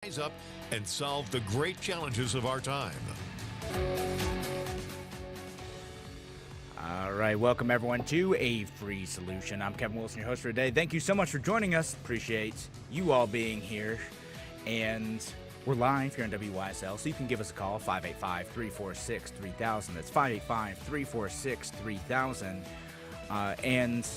Rise up and solve the great challenges of our time. All right, welcome everyone to A Free Solution. I'm Kevin Wilson, your host for today. Thank you so much for joining us. Appreciate you all being here. And we're live here on WYSL, so you can give us a call, 585-346-3000. That's 585-346-3000. And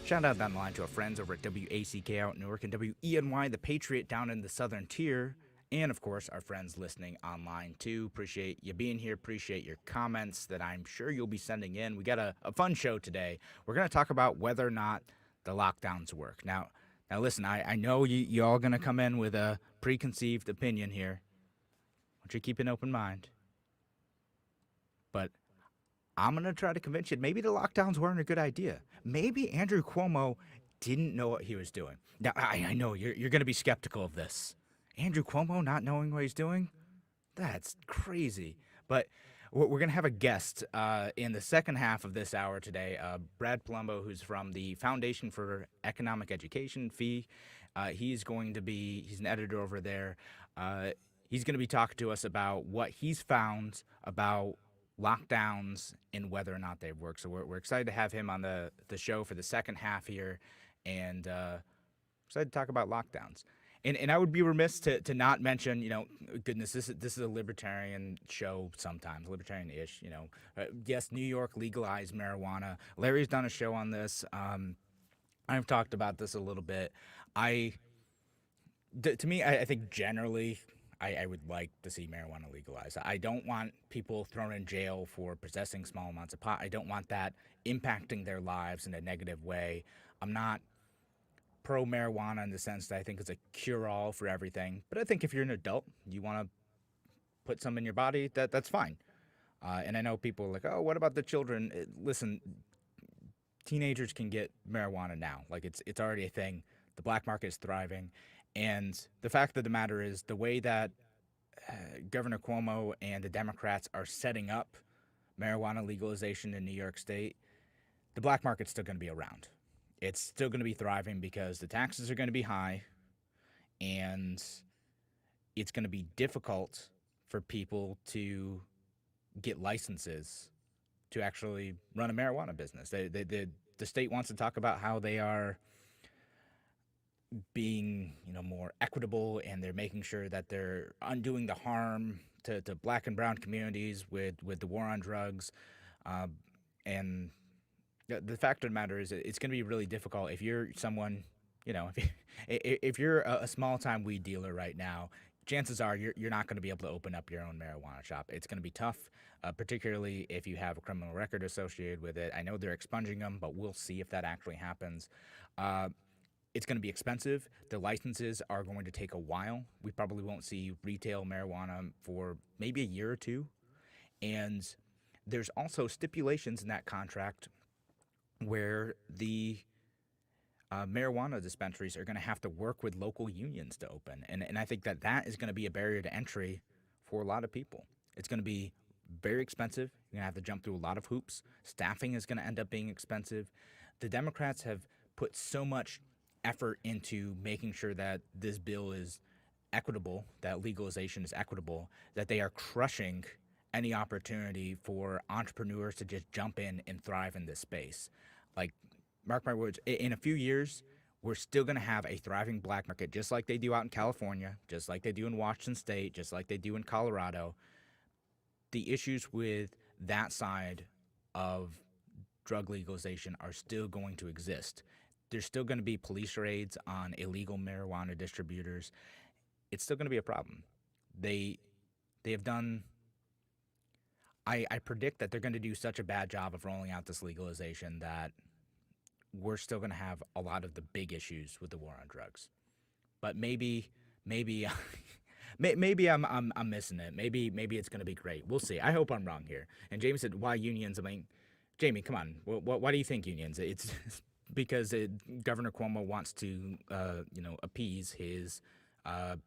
shout out down the line to our friends over at WACK out in Newark and WENY, the Patriot down in the Southern Tier. And, of course, our friends listening online, too. Appreciate you being here. Appreciate your comments that I'm sure you'll be sending in. We got a fun show today. We're going to talk about whether or not the lockdowns work. Now listen, I know you all going to come in with a preconceived opinion here. I want you to keep an open mind. But I'm going to try to convince you maybe the lockdowns weren't a good idea. Maybe Andrew Cuomo didn't know what he was doing. Now, I know you're going to be skeptical of this. Andrew Cuomo not knowing what he's doing? That's crazy. But we're going to have a guest in the second half of this hour today, Brad Palumbo, who's from the Foundation for Economic Education, FEE. He's an editor over there. He's going to be talking to us about what he's found about lockdowns and whether or not they've worked. So we're excited to have him on the show for the second half here, and excited to talk about lockdowns. And I would be remiss to not mention, goodness, this is a libertarian show sometimes, libertarian-ish, yes, New York legalized marijuana. Larry's done a show on this. I've talked about this a little bit. I think generally I would like to see marijuana legalized. I don't want people thrown in jail for possessing small amounts of pot. I don't want that impacting their lives in a negative way. I'm not pro-marijuana in the sense that I think it's a cure-all for everything. But I think if you're an adult, you want to put some in your body, that's fine. And I know people are like, oh, what about the children? Listen, teenagers can get marijuana now. Like, it's already a thing. The black market is thriving. And the fact of the matter is the way that Governor Cuomo and the Democrats are setting up marijuana legalization in New York State, the black market's still going to be around. It's still going to be thriving because the taxes are going to be high, and it's going to be difficult for people to get licenses to actually run a marijuana business. The state wants to talk about how they are being, more equitable, and they're making sure that they're undoing the harm to black and brown communities with the war on drugs, and the fact of the matter is it's going to be really difficult if you're someone, if you're a small-time weed dealer right now, chances are you're not going to be able to open up your own marijuana shop. It's going to be tough, particularly if you have a criminal record associated with it. I know they're expunging them, but we'll see if that actually happens. It's going to be expensive. The licenses are going to take a while. We probably won't see retail marijuana for maybe a year or two. And there's also stipulations in that contract where the marijuana dispensaries are going to have to work with local unions to open. And I think that is going to be a barrier to entry for a lot of people. It's going to be very expensive. You're going to have to jump through a lot of hoops. Staffing is going to end up being expensive. The Democrats have put so much effort into making sure that this bill is equitable, that legalization is equitable, that they are crushing any opportunity for entrepreneurs to just jump in and thrive in this space. Like, mark my words, in a few years, we're still going to have a thriving black market, just like they do out in California, just like they do in Washington State, just like they do in Colorado. The issues with that side of drug legalization are still going to exist. There's still going to be police raids on illegal marijuana distributors. It's still going to be a problem. They have done... I predict that they're going to do such a bad job of rolling out this legalization that we're still going to have a lot of the big issues with the war on drugs. But maybe maybe I'm missing it. Maybe it's going to be great. We'll see. I hope I'm wrong here. And Jamie said, "Why unions?" I mean, Jamie, come on. Why do you think unions? It's because Governor Cuomo wants to appease his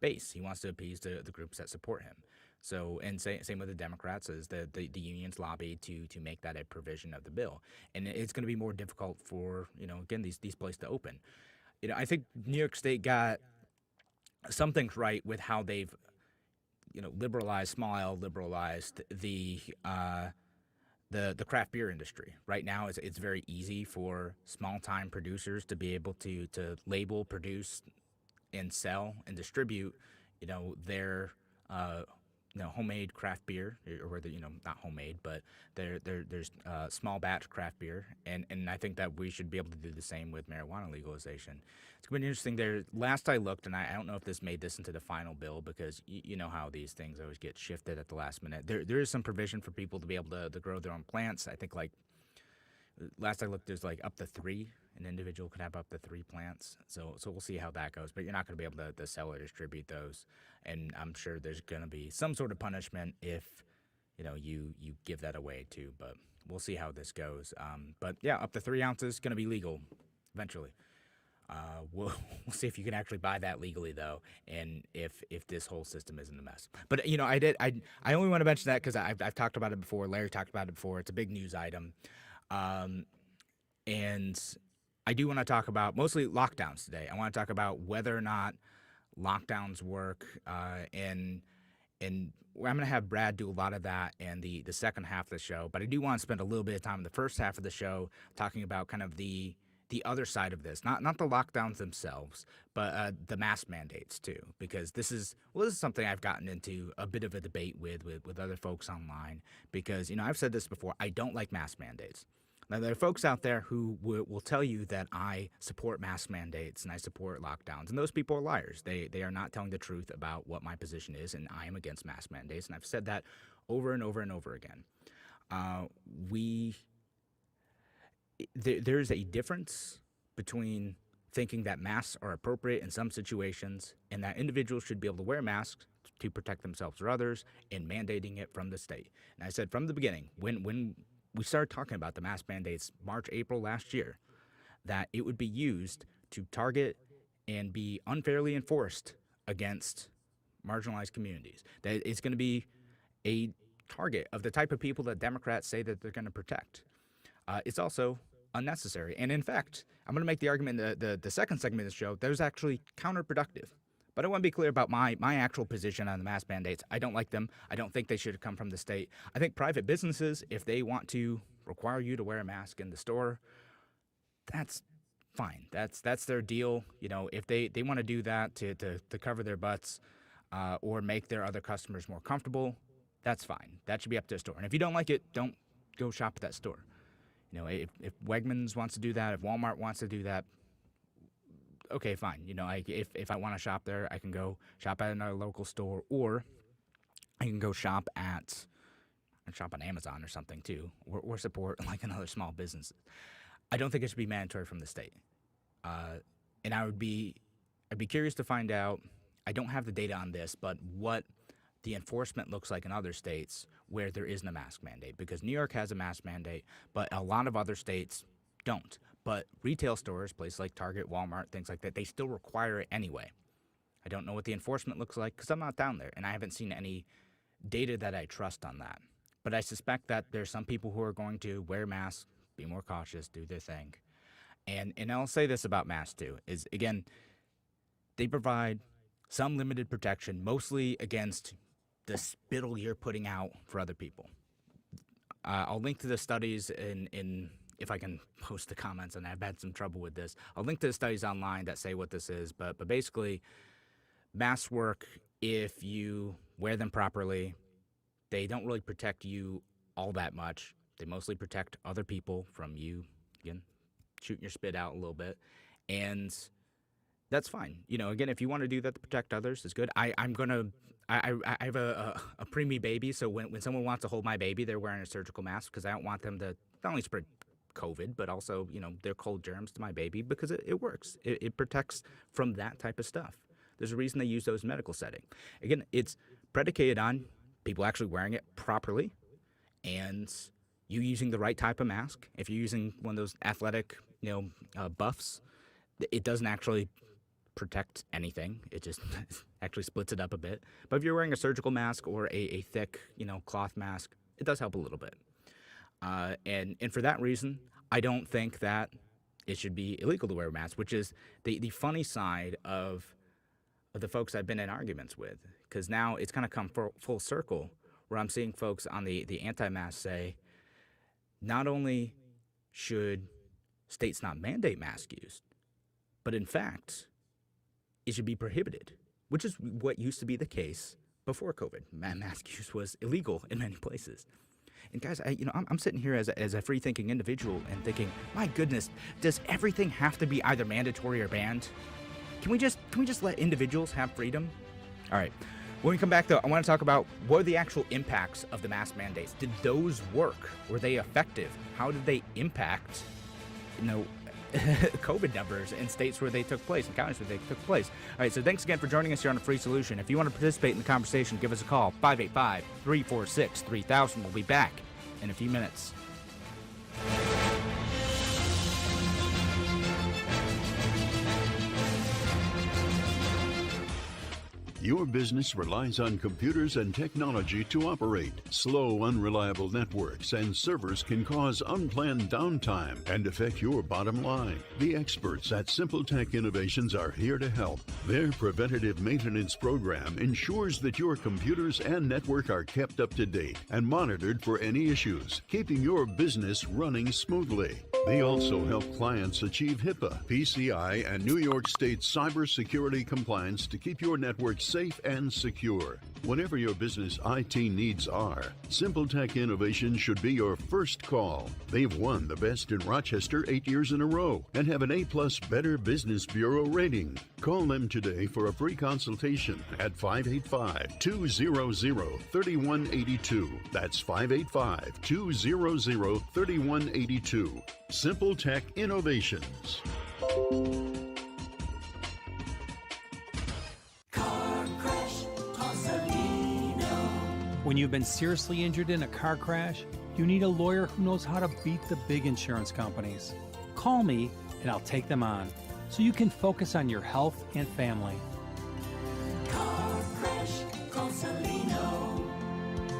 base. He wants to appease the groups that support him. So, and same with the Democrats, as the unions lobby to make that a provision of the bill. And it's going to be more difficult for, again, these places to open. I think New York State got something's right with how they've liberalized, small L liberalized the craft beer industry. Right now, it's very easy for small time producers to be able to label, produce, and sell and distribute, their uh, homemade craft beer, or whether not homemade, but there's small batch craft beer, and I think that we should be able to do the same with marijuana legalization. It's going to be interesting. There, last I looked, and I don't know if this made this into the final bill because you know how these things always get shifted at the last minute. There is some provision for people to be able to grow their own plants. I think like last I looked, there's like up to three. An individual could have up to three plants. So we'll see how that goes. But you're not going to be able to sell or distribute those. And I'm sure there's going to be some sort of punishment if you give that away too. But we'll see how this goes. But yeah, up to 3 ounces going to be legal eventually. We'll see if you can actually buy that legally though, and if this whole system isn't a mess. But I only want to mention that because I've talked about it before. Larry talked about it before. It's a big news item. And I do want to talk about mostly lockdowns today. I want to talk about whether or not lockdowns work, and I'm going to have Brad do a lot of that in the second half of the show. But I do want to spend a little bit of time in the first half of the show talking about kind of the other side of this, not the lockdowns themselves, but the mask mandates too, because this is something I've gotten into a bit of a debate with other folks online, because I've said this before, I don't like mask mandates. Now, there are folks out there who will tell you that I support mask mandates and I support lockdowns, and those people are liars. They are not telling the truth about what my position is, and I am against mask mandates, and I've said that over and over and over again. There's a difference between thinking that masks are appropriate in some situations and that individuals should be able to wear masks to protect themselves or others, and mandating it from the state. And I said from the beginning, when we started talking about the mask mandates March, April last year, that it would be used to target and be unfairly enforced against marginalized communities. That it's going to be a target of the type of people that Democrats say that they're going to protect. It's also unnecessary. And in fact, I'm going to make the argument in the second segment of the show that was actually counterproductive. But I want to be clear about my actual position on the mask mandates. I don't like them. I don't think they should have come from the state. I think private businesses, if they want to require you to wear a mask in the store, that's fine. That's their deal. If they want to do that to cover their butts or make their other customers more comfortable, that's fine. That should be up to the store. And if you don't like it, don't go shop at that store. If Wegmans wants to do that, if Walmart wants to do that, okay, fine. If I want to shop there, I can go shop at another local store, or I can go shop on Amazon or something too, or support like another small business. I don't think it should be mandatory from the state, and I'd be curious to find out. I don't have the data on this, but what the enforcement looks like in other states where there isn't a mask mandate, because New York has a mask mandate, but a lot of other states don't. But retail stores, places like Target, Walmart, things like that, they still require it anyway. I don't know what the enforcement looks like because I'm not down there, and I haven't seen any data that I trust on that. But I suspect that there's some people who are going to wear masks, be more cautious, do their thing. And I'll say this about masks too, is again, they provide some limited protection, mostly against the spittle you're putting out for other people. I'll link to the studies in if I can post the comments, and I've had some trouble with this. I'll link to the studies online that say what this is, but basically, masks work if you wear them properly. They don't really protect you all that much. They mostly protect other people from you, again, shooting your spit out a little bit, and that's fine. Again, if you want to do that to protect others, it's good. I have a preemie baby, so when someone wants to hold my baby, they're wearing a surgical mask because I don't want them to not only spread COVID, but also, their cold germs to my baby, because it works. It protects from that type of stuff. There's a reason they use those in medical setting. Again, it's predicated on people actually wearing it properly and you using the right type of mask. If you're using one of those athletic, buffs, it doesn't actually protect anything. It just actually splits it up a bit. But if you're wearing a surgical mask or a thick, cloth mask, it does help a little bit. And for that reason, I don't think that it should be illegal to wear a mask, which is the funny side of of the folks I've been in arguments with, because now it's kind of come full circle where I'm seeing folks on the anti-mask say, not only should states not mandate mask use, but in fact, it should be prohibited, which is what used to be the case before COVID. Mask use was illegal in many places. And guys, I'm sitting here as a free-thinking individual and thinking, my goodness, does everything have to be either mandatory or banned? Can we just let individuals have freedom? All right. When we come back, though, I want to talk about what are the actual impacts of the mask mandates. Did those work? Were they effective? How did they impact, COVID numbers in states where they took place, in counties where they took place? All right, so thanks again for joining us here on A Free Solution. If you want to participate in the conversation, give us a call, 585-346-3000. We'll be back in a few minutes. Your business relies on computers and technology to operate. Slow, unreliable networks and servers can cause unplanned downtime and affect your bottom line. The experts at Simple Tech Innovations are here to help. Their preventative maintenance program ensures that your computers and network are kept up to date and monitored for any issues, keeping your business running smoothly. They also help clients achieve HIPAA, PCI, and New York State cybersecurity compliance to keep your network safe and secure. Whatever your business IT needs are, Simple Tech Innovations should be your first call. They've won the Best in Rochester 8 years in a row and have an A+ Better Business Bureau rating. Call them today for a free consultation at 585-200-3182. That's 585-200-3182. Simple Tech Innovations. When you've been seriously injured in a car crash, you need a lawyer who knows how to beat the big insurance companies. Call me and I'll take them on so you can focus on your health and family. Car crash, call Salino.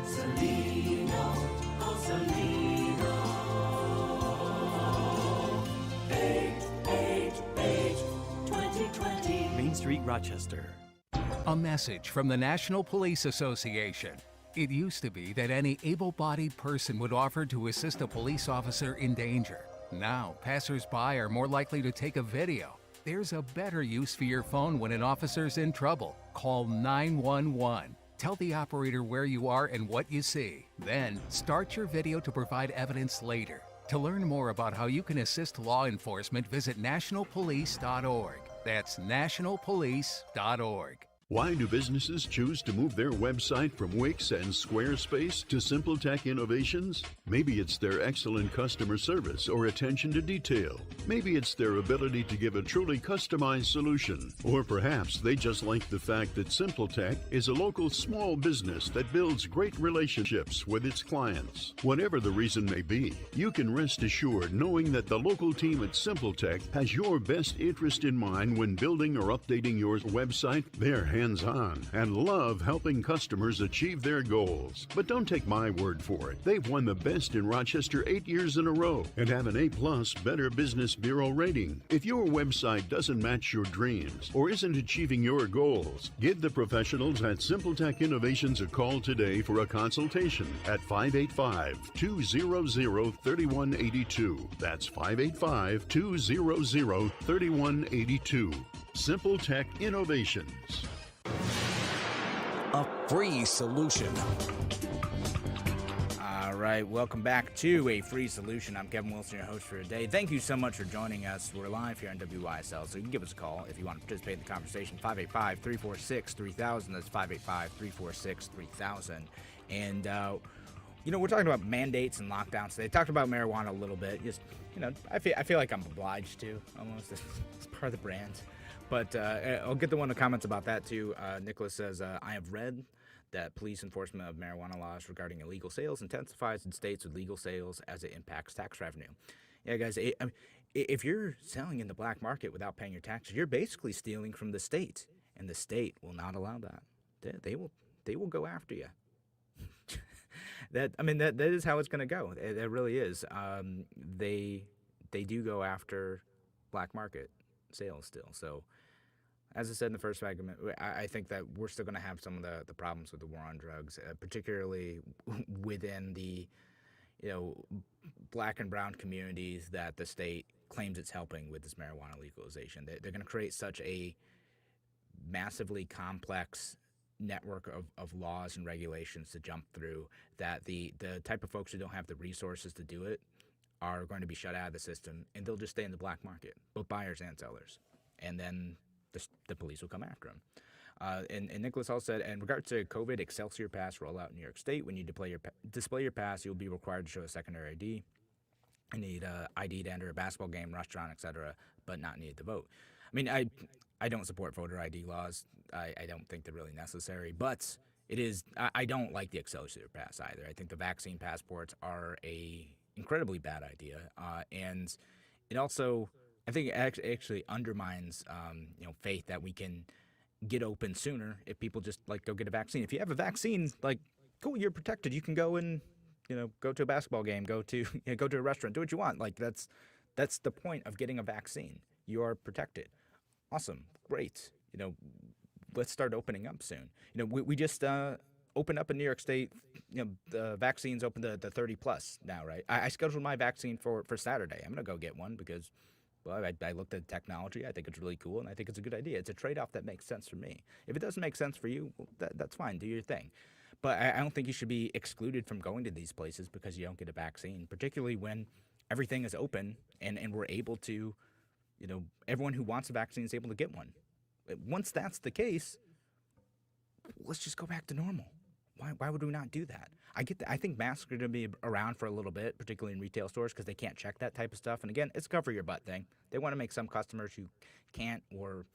Salino, call Salino. 888-2020. Main Street, Rochester. A message from the National Police Association. It used to be that any able-bodied person would offer to assist a police officer in danger. Now, passers-by are more likely to take a video. There's a better use for your phone when an officer's in trouble. Call 911. Tell the operator where you are and what you see. Then, start your video to provide evidence later. To learn more about how you can assist law enforcement, visit nationalpolice.org. That's nationalpolice.org. Why do businesses choose to move their website from Wix and Squarespace to Simple Tech Innovations? Maybe it's their excellent customer service or attention to detail. Maybe it's their ability to give a truly customized solution. Or perhaps they just like the fact that Simple Tech is a local small business that builds great relationships with its clients. Whatever the reason may be, you can rest assured knowing that the local team at Simple Tech has your best interest in mind when building or updating your website. They're hands-on and love helping customers achieve their goals. But don't take my word for it. They've won the Best in Rochester 8 years in a row and have an A+ Better Business Bureau rating. If your website doesn't match your dreams or isn't achieving your goals, give the professionals at Simple Tech Innovations a call today for a consultation at 585-200-3182. That's 585-200-3182. Simple Tech Innovations. A free solution. All right, welcome back to A Free Solution. I'm Kevin Wilson, your host for today. Thank you so much for joining us. We're live here on WYSL, so you can give us a call if you want to participate in the conversation. 585-346-3000. That's 585-346-3000. And, we're talking about mandates and lockdowns. They talked about marijuana a little bit. Just, I feel like I'm obliged to, almost. It's part of the brand. But I'll get the one of the comments about that, too. Nicholas says, I have read that police enforcement of marijuana laws regarding illegal sales intensifies in states with legal sales as it impacts tax revenue. Yeah, guys, if you're selling in the black market without paying your taxes, you're basically stealing from the state, and the state will not allow that. They will go after you. That is how it's going to go. It really is. They do go after black market sales still. So as I said in the first segment, I think that we're still going to have some of the problems with the war on drugs, particularly within the black and brown communities that the state claims it's helping with this marijuana legalization. They're going to create such a massively complex network of laws and regulations to jump through that the type of folks who don't have the resources to do it are going to be shut out of the system, and they'll just stay in the black market, both buyers and sellers. And then the police will come after them. And Nicholas also said, in regards to COVID Excelsior Pass rollout in New York State, when you display your pass, you'll be required to show a secondary ID. You need an ID to enter a basketball game, restaurant, etc., but not needed to vote. I mean, I don't support voter ID laws. I don't think they're really necessary, but it is. I don't like the Excelsior Pass either. I think the vaccine passports are a incredibly bad idea, and it also, I think it actually undermines faith that we can get open sooner if people just go get a vaccine. If you have a vaccine, cool, you're protected. You can go and go to a basketball game, go to go to a restaurant, do what you want. That's the point of getting a vaccine. You are protected. Awesome, great. Let's start opening up soon. We just opened up in New York State. The vaccines open to 30 plus now, right? I scheduled my vaccine for Saturday. I'm gonna go get one because, well, I looked at the technology. I think it's really cool, and I think it's a good idea. It's a trade-off that makes sense for me. If it doesn't make sense for you, well, that's fine. Do your thing. But I don't think you should be excluded from going to these places because you don't get a vaccine, particularly when everything is open and we're able to, everyone who wants a vaccine is able to get one. Once that's the case, let's just go back to normal. Why would we not do that? I get that. I think masks are going to be around for a little bit, particularly in retail stores, because they can't check that type of stuff. And again, it's a cover your butt thing. They want to make some customers who can't or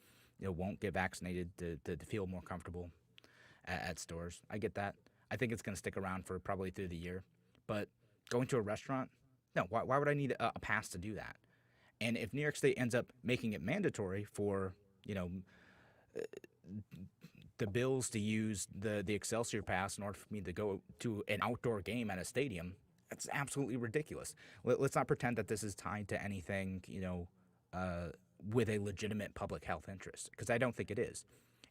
won't get vaccinated to feel more comfortable at stores. I get that. I think it's going to stick around for probably through the year. But going to a restaurant, no. Why would I need a pass to do that? And if New York State ends up making it mandatory for the Bills to use the Excelsior Pass in order for me to go to an outdoor game at a stadium, that's absolutely ridiculous. Let's not pretend that this is tied to anything, with a legitimate public health interest, because I don't think it is.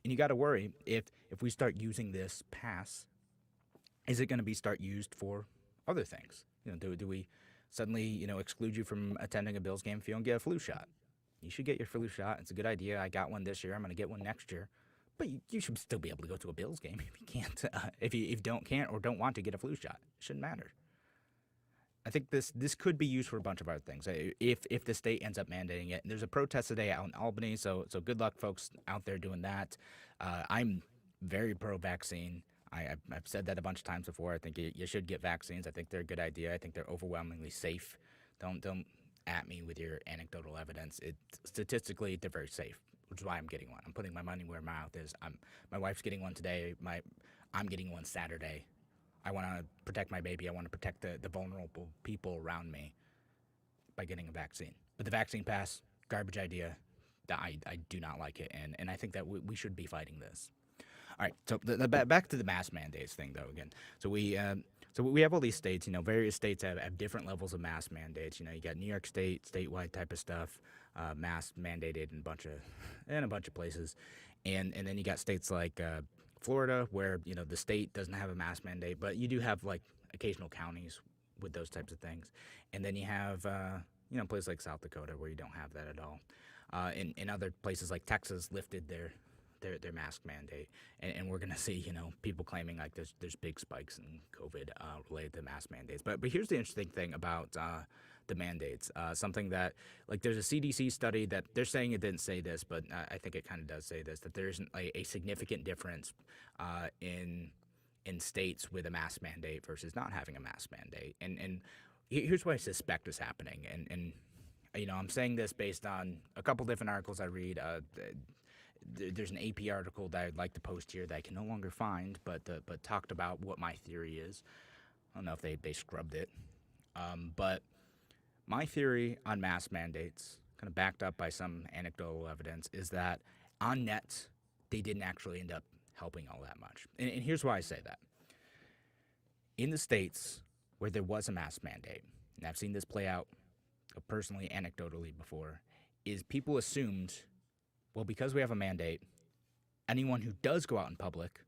And you got to worry if we start using this pass, is it going to be start used for other things? Do we suddenly exclude you from attending a Bills game if you don't get a flu shot? You should get your flu shot. It's a good idea. I got one this year. I'm going to get one next year. But you should still be able to go to a Bills game if you can't, if you can't or don't want to get a flu shot. It shouldn't matter. I think this could be used for a bunch of other things. If the state ends up mandating it, and there's a protest today out in Albany, so good luck, folks out there doing that. I'm very pro-vaccine. I've said that a bunch of times before. I think you should get vaccines. I think they're a good idea. I think they're overwhelmingly safe. Don't at me with your anecdotal evidence. Statistically, they're very safe, which is why I'm getting one. I'm putting my money where my mouth is. My wife's getting one today. I'm getting one Saturday. I want to protect my baby. I want to protect the vulnerable people around me by getting a vaccine. But the vaccine pass, garbage idea. I do not like it, and I think that we should be fighting this. All right, so back to the mask mandates thing, though, again. So we have all these states, various states have different levels of mask mandates. You got New York State, statewide type of stuff, mask mandated in a bunch of places. And then you got states like Florida, where, the state doesn't have a mask mandate, but you do have, occasional counties with those types of things. And then you have, places like South Dakota where you don't have that at all. In other places like Texas lifted their mask mandate, and we're gonna see people claiming there's big spikes in COVID related to mask mandates. But here's the interesting thing about the mandates. Something that there's a CDC study that they're saying it didn't say this, but I think it kind of does say this, that there isn't a significant difference in states with a mask mandate versus not having a mask mandate. And here's what I suspect is happening. And I'm saying this based on a couple different articles I read. There's an AP article that I'd like to post here that I can no longer find, but talked about what my theory is. I don't know if they scrubbed it. But my theory on mask mandates, kind of backed up by some anecdotal evidence, is that on net, they didn't actually end up helping all that much. And here's why I say that. In the states where there was a mask mandate, and I've seen this play out personally, anecdotally before, is people assumed Well, because we have a mandate, anyone who does go out in public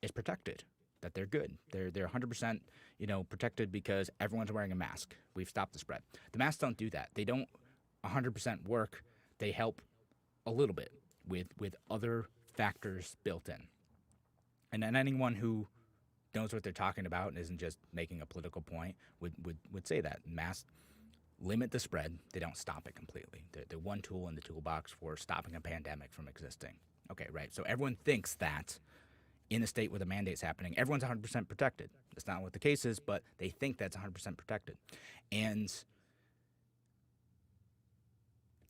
is protected. That they're good. They're 100% protected because everyone's wearing a mask. We've stopped the spread. The masks don't do that. They don't 100% work. They help a little bit with other factors built in. And then anyone who knows what they're talking about and isn't just making a political point would say that masks limit the spread. They don't stop it completely. They're one tool in the toolbox for stopping a pandemic from existing. Okay, right. So everyone thinks that in a state where the mandate's happening, everyone's 100% protected. That's not what the case is, but they think that's 100% protected. And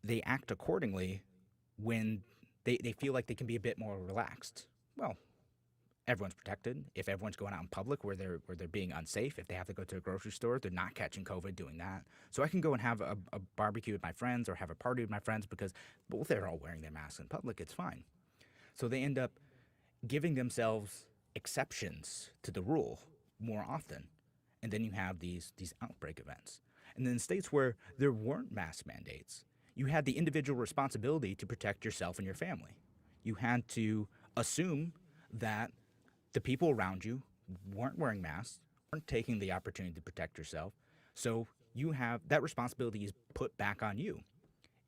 they act accordingly when they feel like they can be a bit more relaxed. Well, everyone's protected. If everyone's going out in public where they're being unsafe, if they have to go to a grocery store, they're not catching COVID doing that. So I can go and have a barbecue with my friends or have a party with my friends because both they're all wearing their masks in public. It's fine. So they end up giving themselves exceptions to the rule more often. And then you have these outbreak events. And then in states where there weren't mask mandates, you had the individual responsibility to protect yourself and your family. You had to assume that the people around you weren't wearing masks, weren't taking the opportunity to protect yourself. So you have that responsibility is put back on you.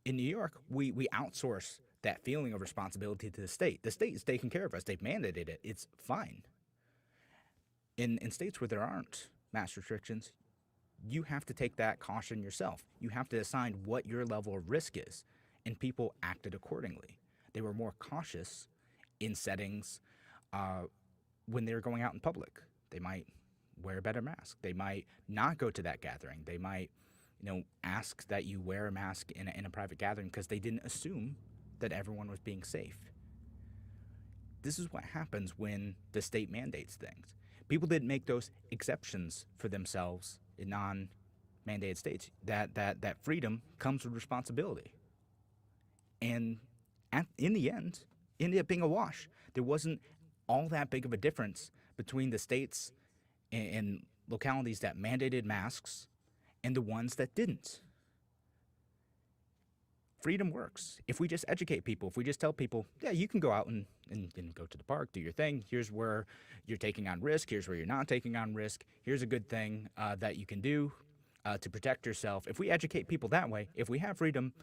In New York, we outsource that feeling of responsibility to the state. The state is taking care of us. They've mandated it. It's fine. In states where there aren't mask restrictions, you have to take that caution yourself. You have to decide what your level of risk is, and people acted accordingly. They were more cautious in settings when they were going out in public. They might wear a better mask. They might not go to that gathering. They might, ask that you wear a mask in a private gathering because they didn't assume that everyone was being safe. This is what happens when the state mandates things. People didn't make those exceptions for themselves in non-mandated states. That freedom comes with responsibility. And in the end, it ended up being a wash. There wasn't all that big of a difference between the states and localities that mandated masks and the ones that didn't. Freedom works. If we just educate people, if we just tell people, yeah, you can go out and go to the park, do your thing. Here's where you're taking on risk. Here's where you're not taking on risk. Here's a good thing that you can do to protect yourself. If we educate people that way, if we have freedom,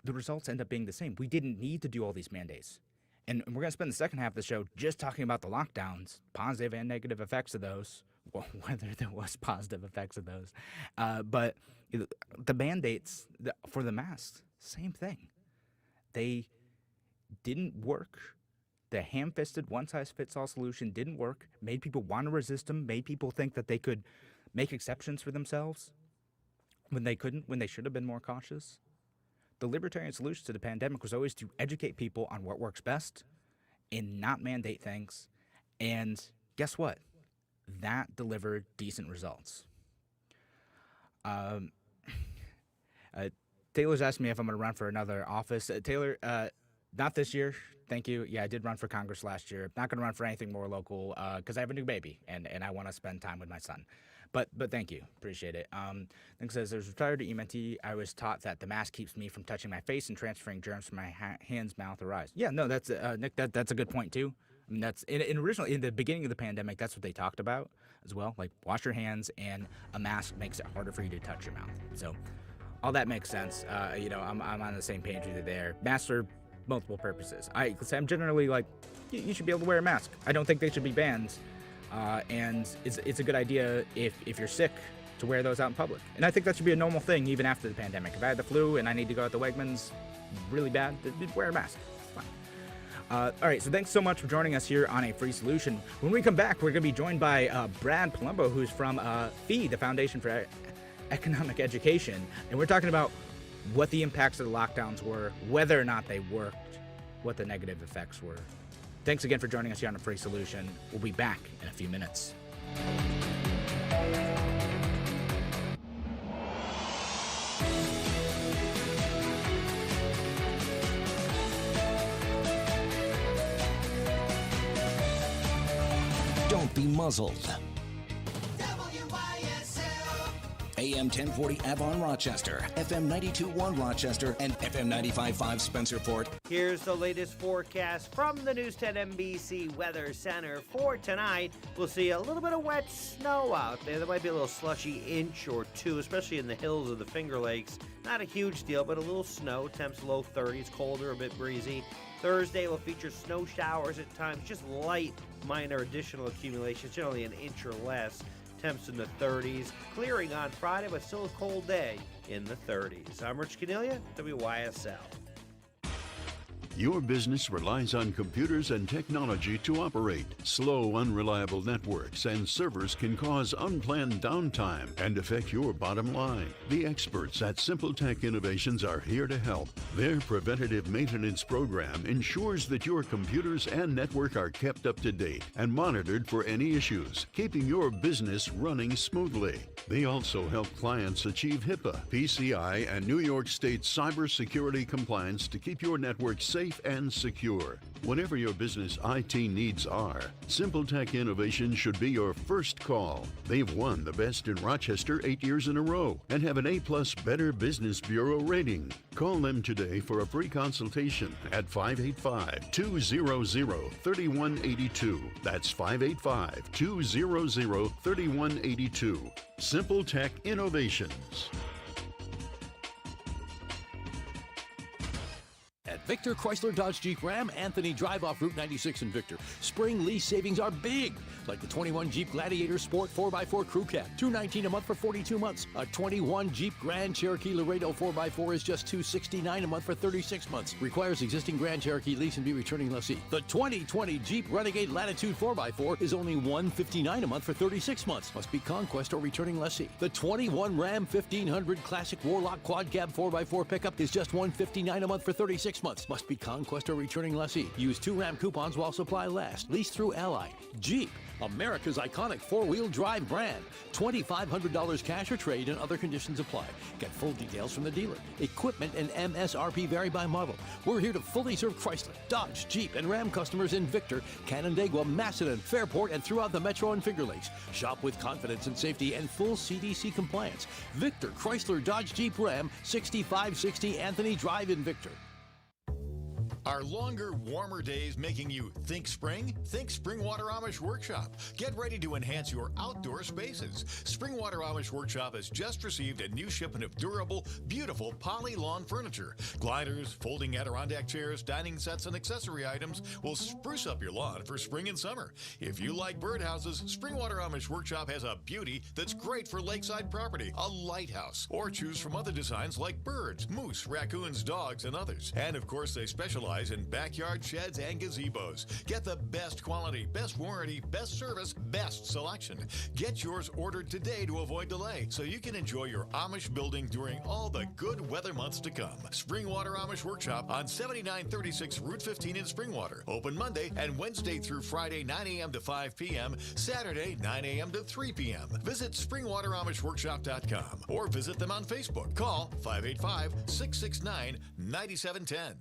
the results end up being the same. We didn't need to do all these mandates. And we're going to spend the second half of the show just talking about the lockdowns, positive and negative effects of those, whether there was positive effects of those. But the mandates for the masks, same thing. They didn't work. The ham-fisted, one-size-fits-all solution didn't work, made people want to resist them, made people think that they could make exceptions for themselves when they couldn't, when they should have been more cautious. The libertarian solution to the pandemic was always to educate people on what works best and not mandate things. And guess what? That delivered decent results. Taylor's asked me if I'm going to run for another office. Taylor, not this year. Thank you. Yeah, I did run for Congress last year. Not going to run for anything more local because I have a new baby and I want to spend time with my son. But thank you. Appreciate it. Nick says, as retired EMT, I was taught that the mask keeps me from touching my face and transferring germs from my hands, mouth, or eyes. Yeah, no, that's Nick. That's a good point too. I mean, that's originally in the beginning of the pandemic. That's what they talked about as well. Like wash your hands, and a mask makes it harder for you to touch your mouth. So all that makes sense. I'm on the same page with you there. Masks are multiple purposes. I'm generally like, you should be able to wear a mask. I don't think they should be banned. And it's a good idea if you're sick to wear those out in public. And I think that should be a normal thing even after the pandemic. If I had the flu and I need to go out to Wegmans really bad, wear a mask. It's fine. All right, so thanks so much for joining us here on A Free Solution. When we come back, we're going to be joined by Brad Palumbo, who's from FEE, the Foundation for Economic Education. And we're talking about what the impacts of the lockdowns were, whether or not they worked, what the negative effects were. Thanks again for joining us here on A Free Solution. We'll be back in a few minutes. Don't be muzzled. WYSL. AM 1040 Avon Rochester, FM 92.1 Rochester, and FM 95.5 Spencerport. Here's the latest forecast from the News 10 NBC Weather Center for tonight. We'll see a little bit of wet snow out there. There might be a little slushy inch or two, especially in the hills of the Finger Lakes. Not a huge deal, but a little snow. Temps low 30s, colder, a bit breezy. Thursday will feature snow showers at times, just light, minor additional accumulations, generally an inch or less. Temps in the 30s. Clearing on Friday, but still a cold day in the 30s. I'm Rich Cornelia, WYSL. Your business relies on computers and technology to operate. Slow, unreliable networks and servers can cause unplanned downtime and affect your bottom line. The experts at Simple Tech Innovations are here to help. Their preventative maintenance program ensures that your computers and network are kept up to date and monitored for any issues, keeping your business running smoothly. They also help clients achieve HIPAA, PCI, and New York State cybersecurity compliance to keep your network safe and secure. Whatever your business IT needs are, Simple Tech Innovation should be your first call. They've won the Best in Rochester 8 years in a row and have an A+ Better Business Bureau rating. Call them today for a free consultation at 585-200-3182. That's 585-200-3182. Simple Tech Innovations. At Victor Chrysler Dodge Jeep Ram, Anthony Drive off Route 96 in Victor. Spring lease savings are big, like the 21 Jeep Gladiator Sport 4x4 Crew Cab, $219 a month for 42 months. A 21 Jeep Grand Cherokee Laredo 4x4 is just $269 a month for 36 months. Requires existing Grand Cherokee lease and be returning lessee. The 2020 Jeep Renegade Latitude 4x4 is only $159 a month for 36 months. Must be Conquest or returning lessee. The 21 Ram 1500 Classic Warlock Quad Cab 4x4 pickup is just $159 a month for 36 months. Must be Conquest or returning lessee. Use 2 Ram coupons while supply lasts. Lease through Ally. Jeep, America's iconic 4-wheel drive brand. $2,500 cash or trade and other conditions apply. Get full details from the dealer. Equipment and MSRP vary by model. We're here to fully serve Chrysler, Dodge, Jeep, and Ram customers in Victor, Canandaigua, Macedon, Fairport, and throughout the Metro and Finger Lakes. Shop with confidence and safety and full CDC compliance. Victor Chrysler Dodge Jeep Ram, 6560 Anthony Drive in Victor. Are longer, warmer days making you think spring? Think Springwater Amish Workshop. Get ready to enhance your outdoor spaces. Springwater Amish Workshop has just received a new shipment of durable, beautiful poly lawn furniture. Gliders, folding Adirondack chairs, dining sets, and accessory items will spruce up your lawn for spring and summer. If you like birdhouses, Springwater Amish Workshop has a beauty that's great for lakeside property, a lighthouse, or choose from other designs like birds, moose, raccoons, dogs, and others. And of course, they specialize in backyard sheds and gazebos. Get the best quality, best warranty, best service, best selection. Get yours ordered today to avoid delay so you can enjoy your Amish building during all the good weather months to come. Springwater Amish Workshop on 7936 Route 15 in Springwater. Open Monday and Wednesday through Friday 9 a.m. to 5 p.m., Saturday 9 a.m. to 3 p.m. Visit SpringwaterAmishWorkshop.com or visit them on Facebook. Call 585-669-9710.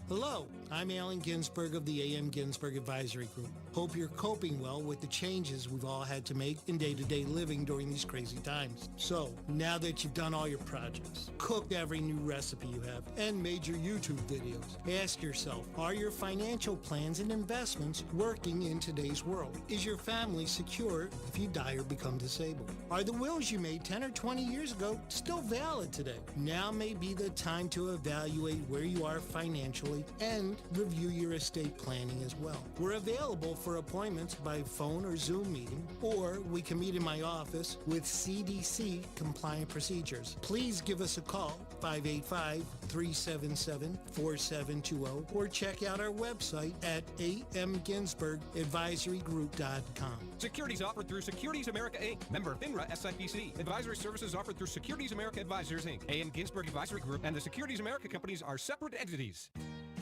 Hello, I'm Alan Ginsberg of the A.M. Ginsberg Advisory Group. Hope you're coping well with the changes we've all had to make in day-to-day living during these crazy times. So, now that you've done all your projects, cooked every new recipe you have, and made your YouTube videos, ask yourself, are your financial plans and investments working in today's world? Is your family secure if you die or become disabled? Are the wills you made 10 or 20 years ago still valid today? Now may be the time to evaluate where you are financially and review your estate planning as well. We're available for appointments by phone or Zoom meeting, or we can meet in my office with CDC compliant procedures. Please give us a call, 585-377-4720, or check out our website at amginsbergadvisorygroup.com. Securities offered through Securities America Inc. Member FINRA SIPC. Advisory services offered through Securities America Advisors Inc. A.M. Ginsberg Advisory Group and the Securities America companies are separate entities.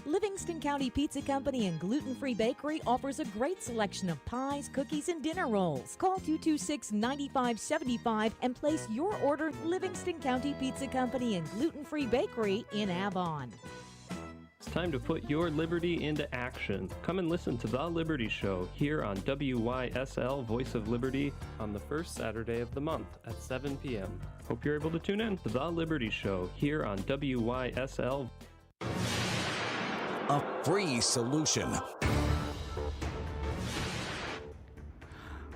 Livingston County Pizza Company and Gluten Free Bakery offers a great selection of pies, cookies, and dinner rolls. Call 226-9575 and place your order. Livingston County Pizza Company and Gluten Free Bakery in Avon. It's time to put your liberty into action. Come and listen to The Liberty Show here on WYSL Voice of Liberty on the first Saturday of the month at 7 p.m. Hope you're able to tune in to The Liberty Show here on WYSL. A free solution.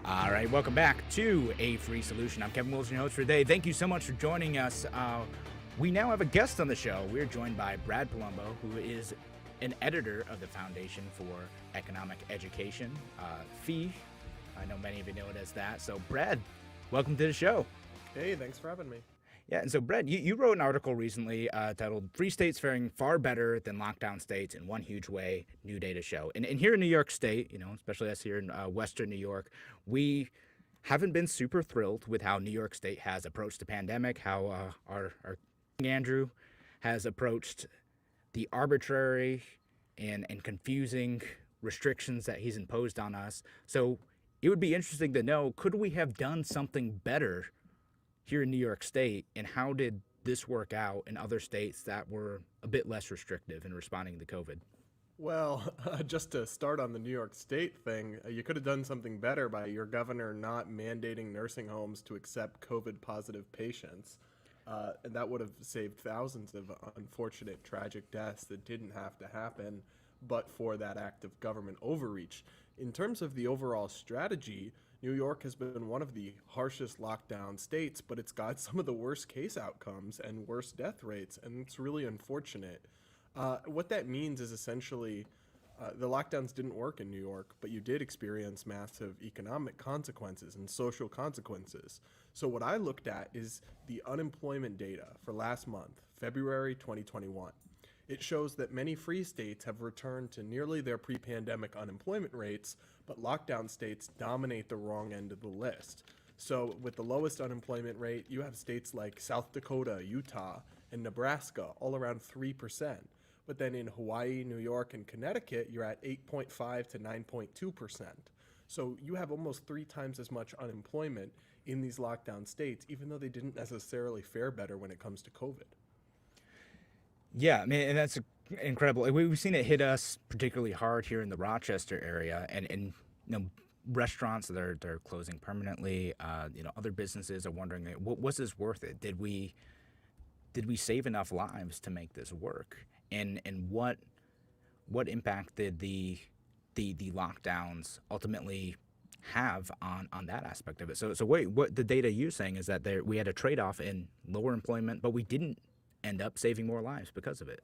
All right, welcome back to A Free Solution. I'm Kevin Wilson, your host for today. Thank you so much for joining us. We now have a guest on the show. We're joined by Brad Palumbo, who is an editor of the Foundation for Economic Education, FEE. I know many of you know it as that. So, Brad, welcome to the show. Hey, thanks for having me. Yeah, and so, Brad, you wrote an article recently titled Free States Faring Far Better Than Lockdown States in One Huge Way, New Data Show. And here in New York State, especially us here in Western New York, we haven't been super thrilled with how New York State has approached the pandemic, how our Andrew has approached the arbitrary and confusing restrictions that he's imposed on us. So it would be interesting to know, could we have done something better here in New York State, and how did this work out in other states that were a bit less restrictive in responding to COVID? Well, just to start on the New York State thing, you could have done something better by your governor not mandating nursing homes to accept COVID-positive patients. And that would have saved thousands of unfortunate, tragic deaths that didn't have to happen, but for that act of government overreach. In terms of the overall strategy, New York has been one of the harshest lockdown states, but it's got some of the worst case outcomes and worst death rates, and it's really unfortunate. What that means is essentially the lockdowns didn't work in New York, but you did experience massive economic consequences and social consequences. So what I looked at is the unemployment data for last month, February 2021. It shows that many free states have returned to nearly their pre-pandemic unemployment rates, but lockdown states dominate the wrong end of the list. So with the lowest unemployment rate, you have states like South Dakota, Utah, and Nebraska, all around 3%. But then in Hawaii, New York, and Connecticut, you're at 8.5 to 9.2%. So you have almost 3 times as much unemployment in these lockdown states, even though they didn't necessarily fare better when it comes to COVID. Yeah, I mean, and that's incredible. We've seen it hit us particularly hard here in the Rochester area, and restaurants they're closing permanently. Other businesses are wondering, was this worth it? Did we save enough lives to make this work? And what impact did the lockdowns ultimately have on that aspect of it? So wait, what the data you're saying is that we had a trade-off in lower employment, but we didn't end up saving more lives because of it.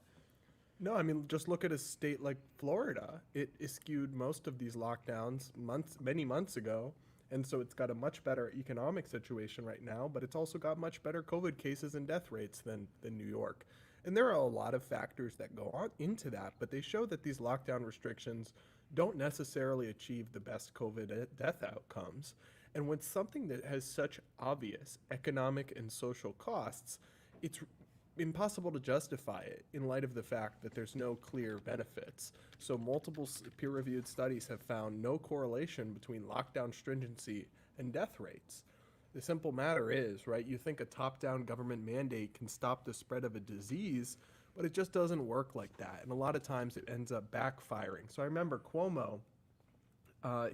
No, I mean, just look at a state like Florida. It eschewed most of these lockdowns many months ago, and so it's got a much better economic situation right now, but it's also got much better COVID cases and death rates than New York. And there are a lot of factors that go on into that, but they show that these lockdown restrictions don't necessarily achieve the best COVID death outcomes. And when something that has such obvious economic and social costs, it's impossible to justify it in light of the fact that there's no clear benefits. So multiple peer-reviewed studies have found no correlation between lockdown stringency and death rates. The simple matter is, right, you think a top-down government mandate can stop the spread of a disease, but it just doesn't work like that. And a lot of times it ends up backfiring. So I remember Cuomo,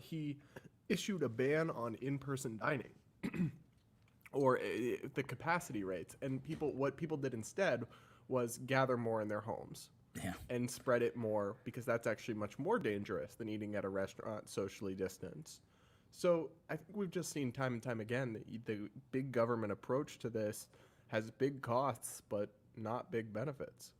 he issued a ban on in-person dining or the capacity rates. And what people did instead was gather more in their homes and spread it more, because that's actually much more dangerous than eating at a restaurant socially distanced. So I think we've just seen time and time again that the big government approach to this has big costs, but not big benefits.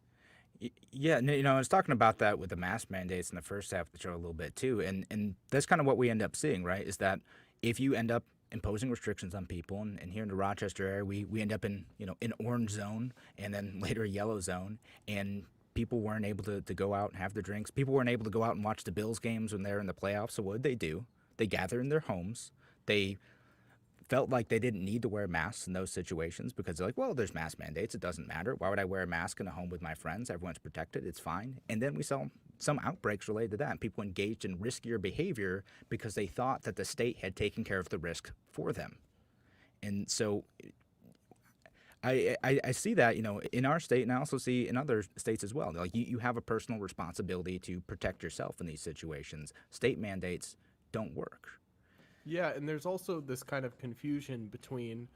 Yeah, I was talking about that with the mask mandates in the first half of the show a little bit too, and that's kind of what we end up seeing, right? Is that if you end up imposing restrictions on people, and here in the Rochester area, we end up in an orange zone and then later a yellow zone, and people weren't able to go out and have their drinks. People weren't able to go out and watch the Bills games when they're in the playoffs. So what did they do? They gather in their homes. They felt like they didn't need to wear masks in those situations because they're like, well, there's mask mandates. It doesn't matter. Why would I wear a mask in a home with my friends? Everyone's protected. It's fine. And then we saw some outbreaks related to that. People engaged in riskier behavior because they thought that the state had taken care of the risk for them. And so I see that, in our state, and I also see in other states as well. Like you have a personal responsibility to protect yourself in these situations. State mandates don't work. Yeah, and there's also this kind of confusion between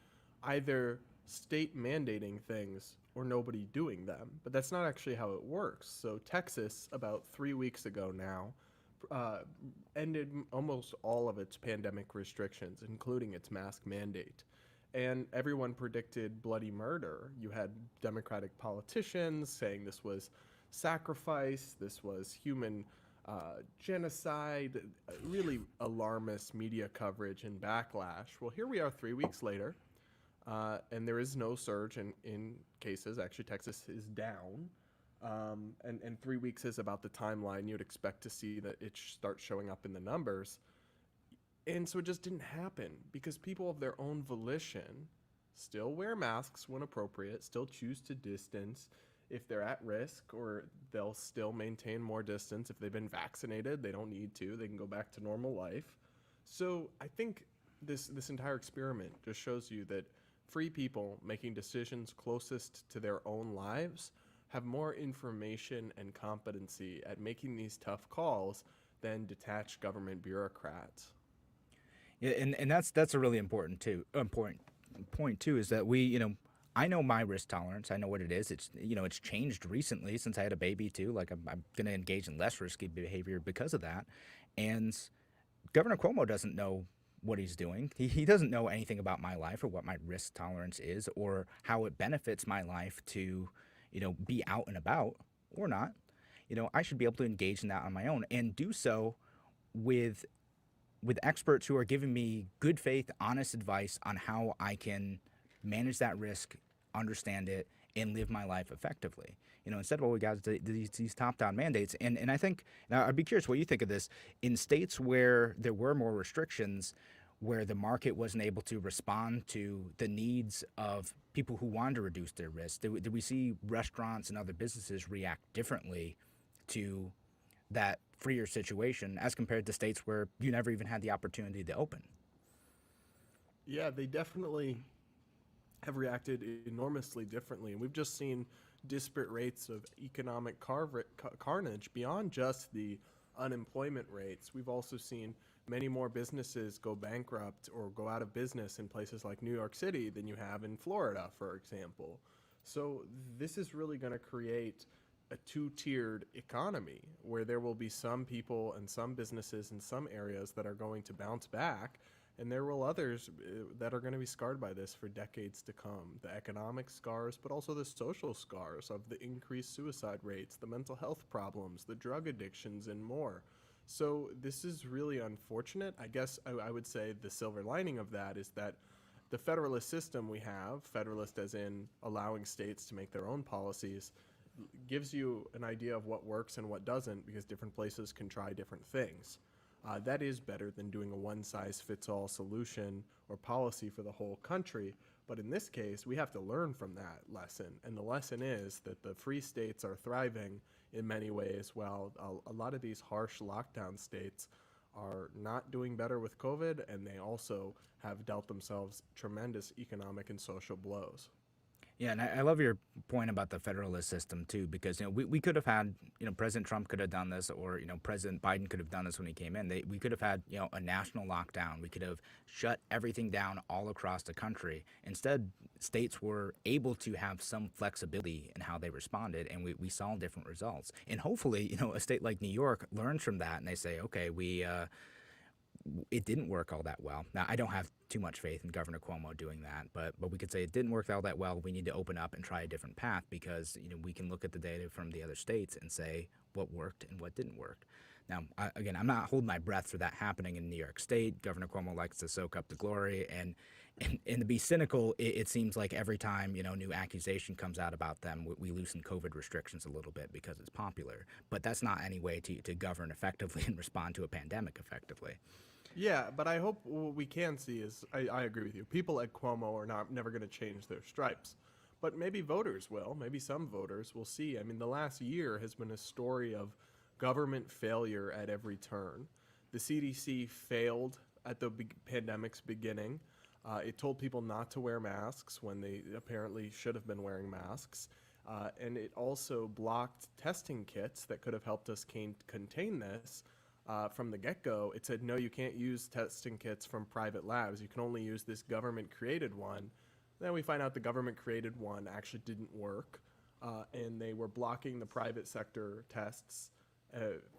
either state mandating things or nobody doing them, but that's not actually how it works. So Texas, about 3 weeks ago now, ended almost all of its pandemic restrictions, including its mask mandate. And everyone predicted bloody murder. You had Democratic politicians saying this was sacrifice, this was human genocide, really alarmist media coverage and backlash. Well, here we are 3 weeks later, and there is no surge in cases. Actually, Texas is down. And 3 weeks is about the timeline you'd expect to see that it starts showing up in the numbers. And so it just didn't happen because people of their own volition still wear masks when appropriate, still choose to distance if they're at risk, or they'll still maintain more distance. If they've been vaccinated, they don't need to. They can go back to normal life. So I think this entire experiment just shows you that free people making decisions closest to their own lives have more information and competency at making these tough calls than detached government bureaucrats. Yeah, and that's a really important point too, is that I know my risk tolerance. I know what it is. It's changed recently since I had a baby too. Like I'm going to engage in less risky behavior because of that. And Governor Cuomo doesn't know what he's doing. He doesn't know anything about my life or what my risk tolerance is or how it benefits my life to, be out and about or not. I should be able to engage in that on my own and do so with experts who are giving me good faith, honest advice on how I can manage that risk, understand it, and live my life effectively. Instead of what we got these top-down mandates. And I think, now I'd be curious what you think of this. In states where there were more restrictions, where the market wasn't able to respond to the needs of people who wanted to reduce their risk, did we see restaurants and other businesses react differently to that freer situation as compared to states where you never even had the opportunity to open? Yeah, they definitely have reacted enormously differently. And we've just seen disparate rates of economic carnage beyond just the unemployment rates. We've also seen many more businesses go bankrupt or go out of business in places like New York City than you have in Florida, for example. So this is really going to create a two-tiered economy where there will be some people and some businesses in some areas that are going to bounce back, and there will others that are going to be scarred by this for decades to come. The economic scars, but also the social scars of the increased suicide rates, the mental health problems, the drug addictions, and more. So this is really unfortunate. I guess I would say the silver lining of that is that the federalist system we have, federalist as in allowing states to make their own policies, gives you an idea of what works and what doesn't because different places can try different things. That is better than doing a one-size-fits-all solution or policy for the whole country. But in this case, we have to learn from that lesson. And the lesson is that the free states are thriving in many ways, while a lot of these harsh lockdown states are not doing better with COVID, and they also have dealt themselves tremendous economic and social blows. Yeah, and I love your point about the federalist system too, because we could have had, President Trump could have done this, or President Biden could have done this when he came in. We could have had a national lockdown. We could have shut everything down all across the country. Instead, states were able to have some flexibility in how they responded, and we saw different results. And hopefully, a state like New York learns from that, and they say, okay, it didn't work all that well. Now, I don't have too much faith in Governor Cuomo doing that, but we could say it didn't work all that well. We need to open up and try a different path because, we can look at the data from the other states and say what worked and what didn't work. Now, again, I'm not holding my breath for that happening in New York State. Governor Cuomo likes to soak up the glory, and to be cynical, it seems like every time, new accusation comes out about them, we loosen COVID restrictions a little bit because it's popular. But that's not any way to govern effectively and respond to a pandemic effectively. Yeah, but I hope what we can see is, I agree with you, people at Cuomo are never going to change their stripes. But maybe voters will. Maybe some voters will see. I mean, the last year has been a story of government failure at every turn. The CDC failed at the pandemic's beginning. It told people not to wear masks when they apparently should have been wearing masks. And it also blocked testing kits that could have helped us contain this. From the get-go, it said, no, you can't use testing kits from private labs. You can only use this government-created one. Then we find out the government-created one actually didn't work, and they were blocking the private sector tests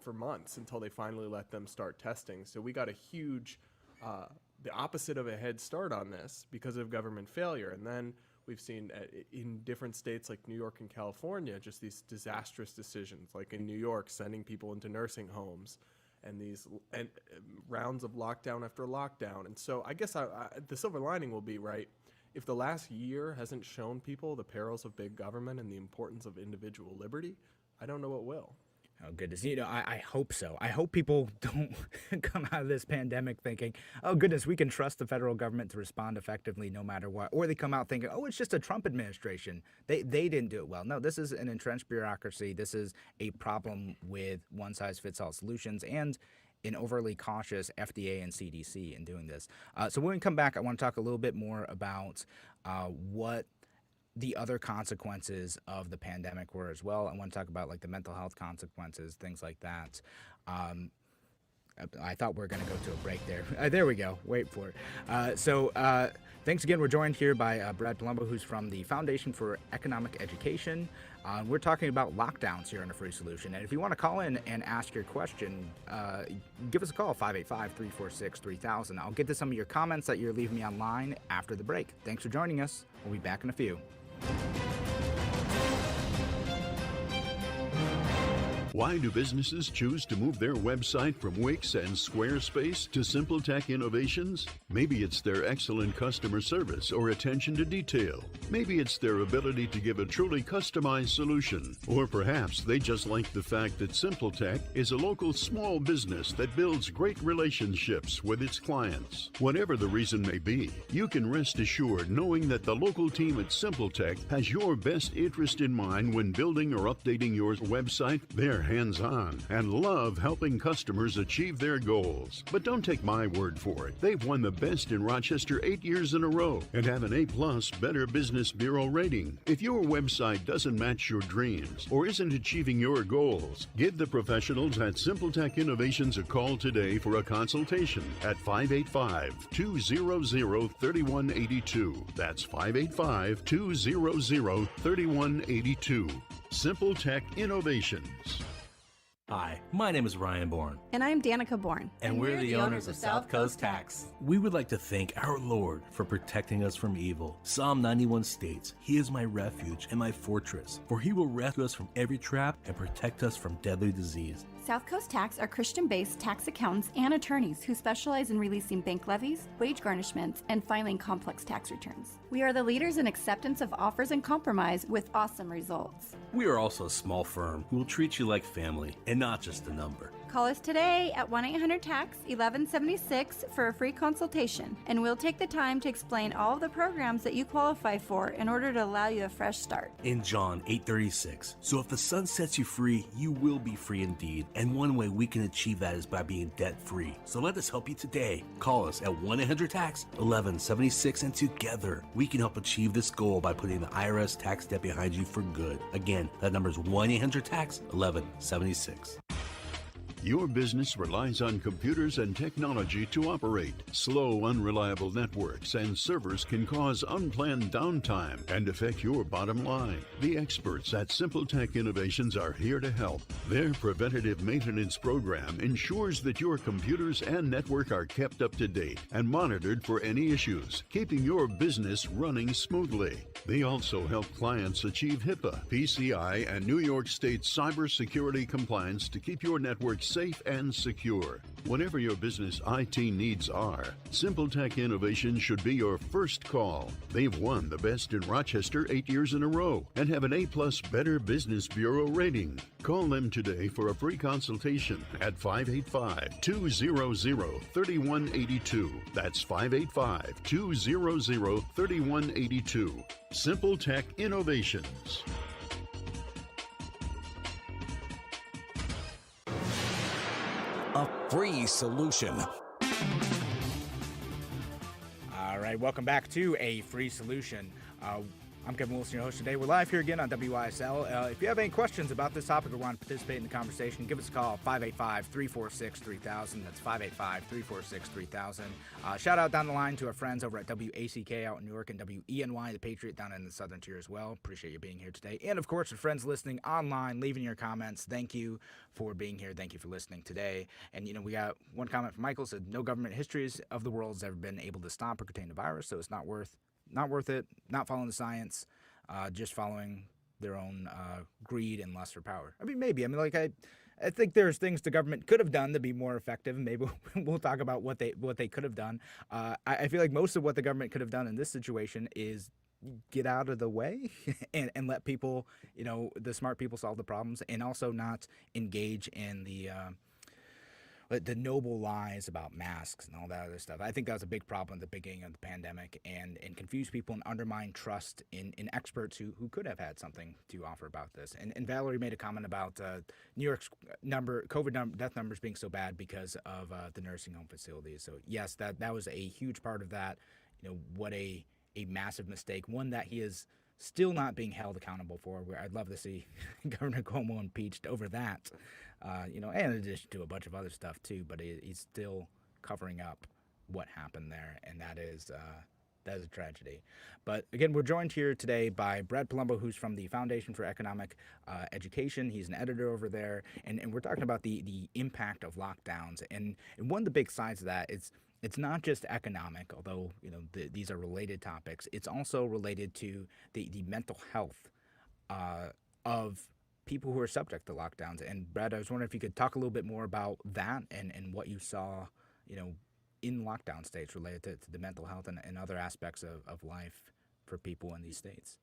for months until they finally let them start testing. So we got a huge, the opposite of a head start on this because of government failure. And then we've seen in different states like New York and California, just these disastrous decisions, like in New York, sending people into nursing homes and these rounds of lockdown after lockdown. And so I guess the silver lining will be, right, if the last year hasn't shown people the perils of big government and the importance of individual liberty, I don't know what will. Oh, goodness. I hope so. I hope people don't come out of this pandemic thinking, oh, goodness, we can trust the federal government to respond effectively no matter what. Or they come out thinking, oh, it's just a Trump administration. They didn't do it well. No, this is an entrenched bureaucracy. This is a problem with one-size-fits-all solutions and an overly cautious FDA and CDC in doing this. So when we come back, I want to talk a little bit more about what the other consequences of the pandemic were as well. I want to talk about like the mental health consequences, things like that. I thought we were going to go to a break there. There we go. Wait for it. So thanks again. We're joined here by Brad Palumbo, who's from the Foundation for Economic Education. We're talking about lockdowns here on A Free Solution. And if you want to call in and ask your question, give us a call, 585-346-3000. I'll get to some of your comments that you're leaving me online after the break. Thanks for joining us. We'll be back in a few. Why do businesses choose to move their website from Wix and Squarespace to SimpleTech Innovations? Maybe it's their excellent customer service or attention to detail. Maybe it's their ability to give a truly customized solution. Or perhaps they just like the fact that SimpleTech is a local small business that builds great relationships with its clients. Whatever the reason may be, you can rest assured knowing that the local team at SimpleTech has your best interest in mind when building or updating your website. They're hands-on and love helping customers achieve their goals. But don't take my word for it. They've won the best in Rochester 8 years in a row and have an A+ Better Business Bureau rating. If your website doesn't match your dreams or isn't achieving your goals, give the professionals at SimpleTech Innovations a call today for a consultation at 585-200-3182. That's 585-200-3182. SimpleTech Innovations. Hi, my name is Ryan Bourne. And I'm Danica Bourne. And we're the owners of South Coast Tax. We would like to thank our Lord for protecting us from evil. Psalm 91 states, He is my refuge and my fortress, for He will rescue us from every trap and protect us from deadly disease. South Coast Tax are Christian-based tax accountants and attorneys who specialize in releasing bank levies, wage garnishments, and filing complex tax returns. We are the leaders in acceptance of offers and compromise with awesome results. We are also a small firm who will treat you like family and not just a number. Call us today at 1-800-TAX-1176 for a free consultation, and we'll take the time to explain all of the programs that you qualify for in order to allow you a fresh start. In John 8:36, so if the Son sets you free, you will be free indeed. And one way we can achieve that is by being debt-free. So let us help you today. Call us at 1-800-TAX-1176, and together we can help achieve this goal by putting the IRS tax debt behind you for good. Again, that number is 1-800-TAX-1176. Your business relies on computers and technology to operate. Slow, unreliable networks and servers can cause unplanned downtime and affect your bottom line. The experts at SimpleTech Innovations are here to help. Their preventative maintenance program ensures that your computers and network are kept up to date and monitored for any issues, keeping your business running smoothly. They also help clients achieve HIPAA, PCI, and New York State cybersecurity compliance to keep your network safe and secure. Whatever your business IT needs are, SimpleTech Innovation should be your first call. They've won the best in Rochester 8 years in a row and have an A+ Better Business Bureau rating. Call them today for a free consultation at 585-200-3182. That's 585-200-3182. SimpleTech Innovations. A free solution. All right, welcome back to A Free Solution. I'm Kevin Wilson, your host today. We're live here again on WISL. If you have any questions about this topic or want to participate in the conversation, give us a call, 585-346-3000. That's 585-346-3000. Shout out down the line to our friends over at WACK out in New York and WENY, the Patriot, down in the southern tier as well. Appreciate you being here today. And, of course, our friends listening online, leaving your comments. Thank you for being here. Thank you for listening today. And, we got one comment from Michael, said, no government histories of the world has ever been able to stop or contain the virus, so it's not worth it, not following the science, just following their own greed and lust for power. I mean, maybe. I think there's things the government could have done to be more effective, and maybe we'll talk about what they could have done. I feel like most of what the government could have done in this situation is get out of the way and let people, the smart people solve the problems, and also not engage in the noble lies about masks and all that other stuff. I think that was a big problem at the beginning of the pandemic, and confuse people and undermine trust in experts who could have had something to offer about this. And Valerie made a comment about New York's COVID death numbers being so bad because of the nursing home facilities. So yes, that was a huge part of that. What a massive mistake, one that he is still not being held accountable for, where I'd love to see Governor Cuomo impeached over that. In addition to a bunch of other stuff too, but he's still covering up what happened there, and that is a tragedy. But again, we're joined here today by Brad Palumbo, who's from the Foundation for Economic Education. He's an editor over there, and we're talking about the impact of lockdowns. And one of the big sides of that is it's not just economic, although these are related topics. It's also related to the mental health of people who are subject to lockdowns. And Brad, I was wondering if you could talk a little bit more about that and what you saw, in lockdown states related to the mental health and other aspects of life for people in these states.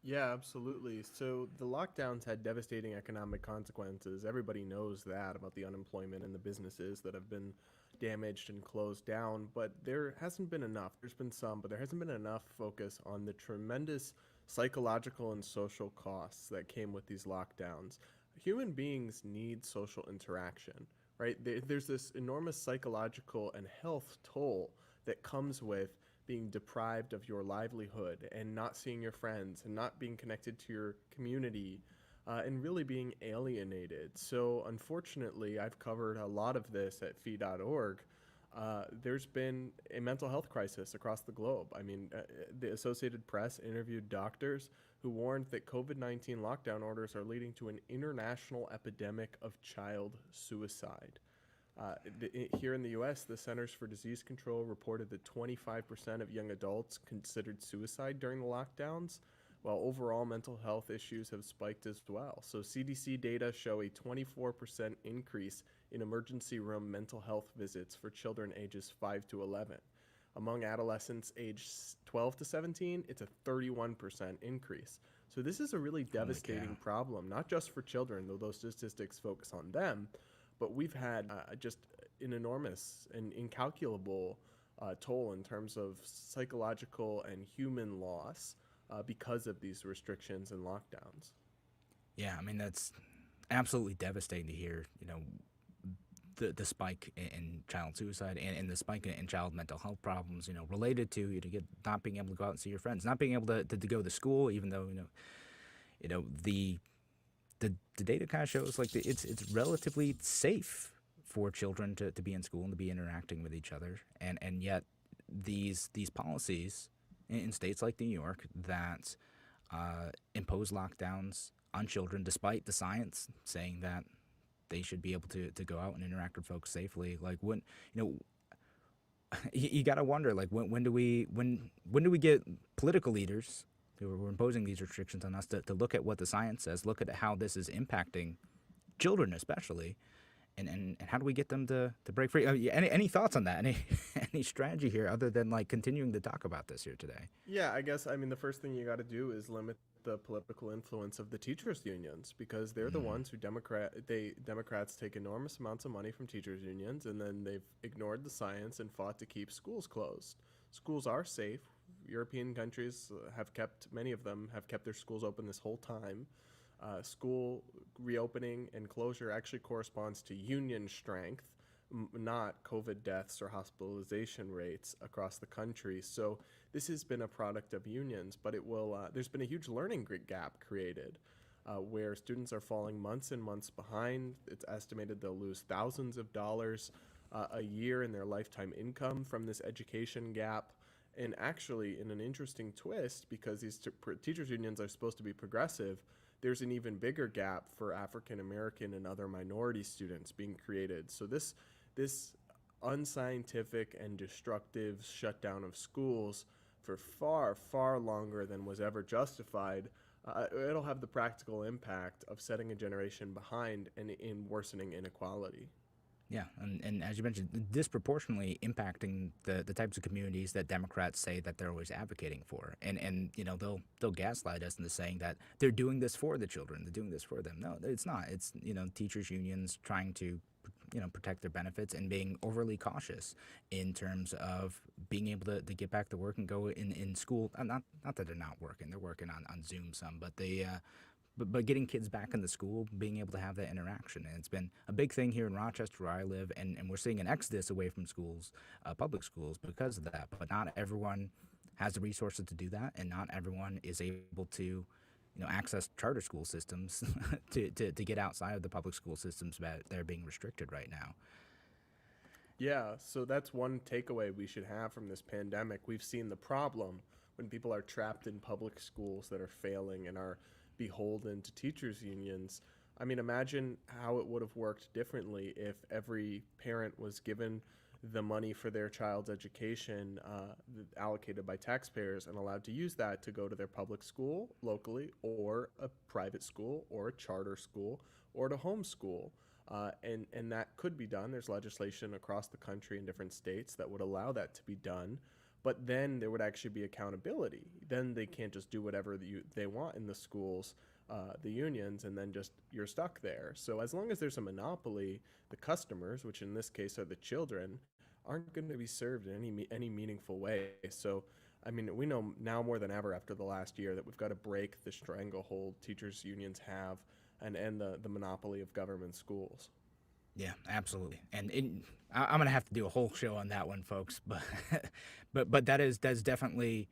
Yeah, absolutely. So the lockdowns had devastating economic consequences. Everybody knows that about the unemployment and the businesses that have been damaged and closed down, but there hasn't been enough. There's been some, but there hasn't been enough focus on the tremendous psychological and social costs that came with these lockdowns. Human beings need social interaction, right? There's this enormous psychological and health toll that comes with being deprived of your livelihood and not seeing your friends and not being connected to your community and really being alienated. So unfortunately, I've covered a lot of this at fee.org. There's been a mental health crisis across the globe. The Associated Press interviewed doctors who warned that COVID-19 lockdown orders are leading to an international epidemic of child suicide. Here in the U.S., the Centers for Disease Control reported that 25% of young adults considered suicide during the lockdowns, while overall mental health issues have spiked as well. So CDC data show a 24% increase in emergency room mental health visits for children ages 5 to 11. Among adolescents aged 12 to 17, it's a 31% increase. So this is a really devastating problem, not just for children, though those statistics focus on them, but we've had just an enormous and incalculable toll in terms of psychological and human loss because of these restrictions and lockdowns. Yeah, that's absolutely devastating to hear, the spike in child suicide and the spike in child mental health problems, related to not being able to go out and see your friends, not being able to go to school, even though, the data kind of shows it's relatively safe for children to be in school and to be interacting with each other, and yet these policies in states like New York that impose lockdowns on children, despite the science saying that they should be able to go out and interact with folks safely. When you got to wonder, when do we get political leaders who are imposing these restrictions on us to look at what the science says, look at how this is impacting children especially, and how do we get them to break free? Any thoughts on that? Any strategy here other than continuing to talk about this here today? Yeah, I guess the first thing you got to do is limit the political influence of the teachers unions, because they're the ones who Democrats take enormous amounts of money from teachers unions, and then they've ignored the science and fought to keep schools closed. Schools are safe. European countries many of them have kept their schools open this whole time. School reopening and closure actually corresponds to union strength, not COVID deaths or hospitalization rates across the country. So this has been a product of unions, but it will. There's been a huge learning gap created, where students are falling months and months behind. It's estimated they'll lose thousands of dollars a year in their lifetime income from this education gap. And actually, in an interesting twist, because these teachers unions are supposed to be progressive, there's an even bigger gap for African American and other minority students being created. So this unscientific and destructive shutdown of schools for far, far longer than was ever justified, it'll have the practical impact of setting a generation behind and in worsening inequality. Yeah, and as you mentioned, disproportionately impacting the types of communities that Democrats say that they're always advocating for. And you know, they'll gaslight us into saying that they're doing this for the children, they're doing this for them. No, it's not. It's, you know, teachers unions trying to, you know, protect their benefits and being overly cautious in terms of being able to get back to work and go in school. Not that they're not working, they're working on Zoom some, but they but getting kids back in the school, being able to have that interaction. And it's been a big thing here in Rochester where I live, and we're seeing an exodus away from schools, public schools, because of that. But not everyone has the resources to do that, and not everyone is able to, you know, access charter school systems to get outside of the public school systems that they're being restricted right now. Yeah, so that's one takeaway we should have from this pandemic. We've seen the problem when people are trapped in public schools that are failing and are beholden to teachers unions. I mean, imagine how it would have worked differently if every parent was given the money for their child's education allocated by taxpayers and allowed to use that to go to their public school locally, or a private school, or a charter school, or to homeschool. And that could be done. There's legislation across the country in different states that would allow that to be done. But then there would actually be accountability. Then they can't just do whatever they want in the schools, the unions, and then just you're stuck there. So as long as there's a monopoly, the customers, which in this case are the children, aren't going to be served in any meaningful way. So, I mean, we know now more than ever after the last year that we've got to break the stranglehold teachers unions have and end the monopoly of government schools. Yeah, absolutely. And I'm going to have to do a whole show on that one, folks. But that's definitely,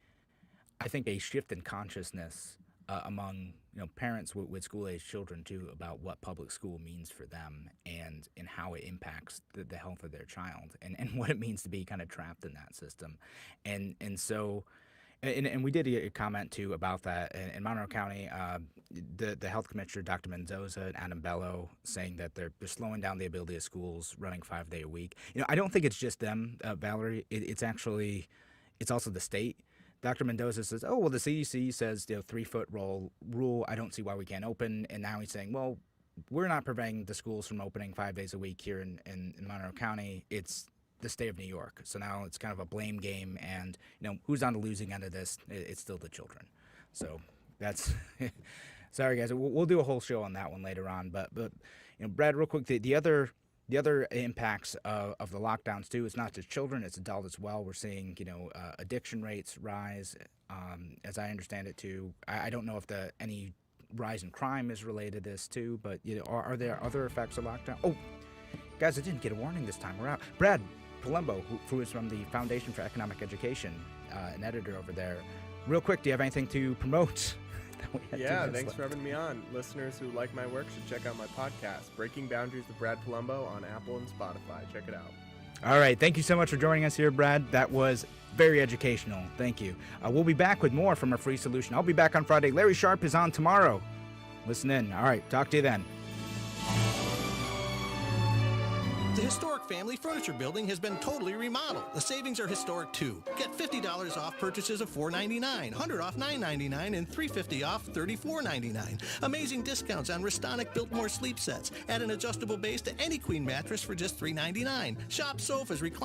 I think, a shift in consciousness among, you know, parents with school-age children too, about what public school means for them and how it impacts the health of their child and what it means to be kind of trapped in that system. And so. And we did a comment, too, about that in Monroe County. The health commissioner, Dr. Mendoza and Adam Bello, saying that they're slowing down the ability of schools running 5 days a week. You know, I don't think it's just them, Valerie. It's also the state. Dr. Mendoza says, oh, well, the CDC says, you know, 3-foot rule. I don't see why we can't open. And now he's saying, well, we're not preventing the schools from opening 5 days a week here in Monroe County. It's the state of New York. So now it's kind of a blame game, and, you know, who's on the losing end of this? It's still the children. So that's sorry guys, we'll do a whole show on that one later on. But you know, Brad, real quick, the other impacts of the lockdowns too, it's not just children, it's adults as well. We're seeing, you know, addiction rates rise, as I understand it too. I don't know if any rise in crime is related to this too, but, you know, are there other effects of lockdown? Oh, guys, I didn't get a warning this time. We're out. Brad Palumbo, who is from the Foundation for Economic Education, an editor over there. Real quick, do you have anything to promote? Yeah, thanks for having me on. Listeners who like my work should check out my podcast, Breaking Boundaries with Brad Palumbo, on Apple and Spotify. Check it out. All right. Thank you so much for joining us here, Brad. That was very educational. Thank you. We'll be back with more from our free solution. I'll be back on Friday. Larry Sharp is on tomorrow. Listen in. All right. Talk to you then. The historic family furniture building has been totally remodeled. The savings are historic too. Get $50 off purchases of $4.99, $100 off $9.99, and $350 off $34.99. Amazing discounts on Restonic Biltmore sleep sets. Add an adjustable base to any queen mattress for just $3.99. Shop sofas, recliners,